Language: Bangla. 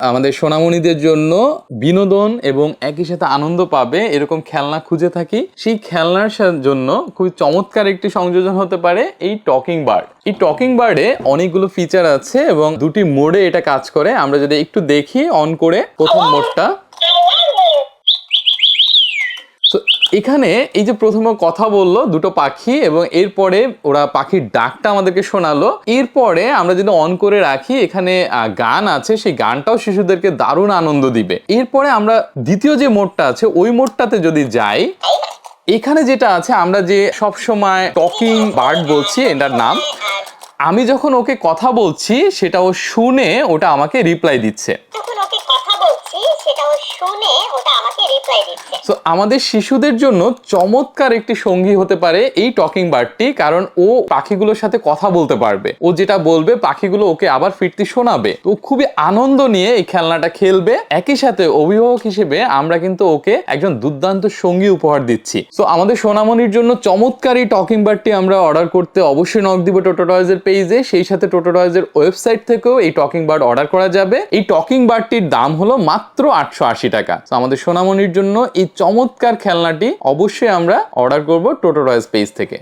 আমাদের সোনামণিদের জন্য বিনোদন এবং একই সাথে আনন্দ পাবে এরকম খেলনা খুঁজে থাকি। সেই খেলনার জন্য খুবই চমৎকার একটি সংযোজন হতে পারে এই টকিং বার্ড। এই টকিং বার্ডে অনেকগুলো ফিচার আছে এবং দুটি মোডে এটা কাজ করে। আমরা যদি একটু দেখি অন করে, প্রথম মোডটা, এখানে এই যে প্রথমে কথা বললো দুটো পাখি এবং এরপরে ওরা পাখির ডাকটা আমাদেরকে শোনালো। এরপরে আমরা যদি অন করে রাখি, এখানে গান আছে, সেই গানটাও শিশুদেরকে দারুণ আনন্দ দিবে। এরপরে আমরা দ্বিতীয় যে মোডটা আছে ওই মোডটাতে যদি যাই, এখানে যেটা আছে, আমরা যে সব সময় টকিং বার্ড বলছি এটার নাম, আমি যখন ওকে কথা বলছি সেটা ও শুনে ওটা আমাকে রিপ্লাই দিচ্ছে। তো আমাদের শিশুদের জন্য চমৎকার একটি সঙ্গী হতে পারে এই টকিং বার্ডটি, কারণ ও পাখিগুলোর সাথে কথা বলতে পারবে। ও যেটা বলবে পাখিগুলো ওকে আবার ফিরতি শোনাবে। তো খুবই আনন্দ নিয়ে এই খেলনাটা খেলবে। একই সাথে অভিভাবক হিসেবে আমরা কিন্তু ওকে একজন দুর্দান্ত সঙ্গী উপহার দিচ্ছি। তো আমাদের সোনামণির জন্য চমৎকার এই টকিং বার্ডটি আমরা অর্ডার করতে অবশ্যই নক দিব টোটো টয়েজ এর পেজে। সেই সাথে টোটো টয়েজ এর ওয়েবসাইট থেকেও এই টকিং বার্ড অর্ডার করা যাবে। এই টকিং বার্ডটির দাম হলো মাত্র 880 টাকা। তো আমাদের সোনামণির জন্য এই চমৎকার খেলনাটি অবশ্যই আমরা অর্ডার করব টোটো টয়েজ পেজ থেকে।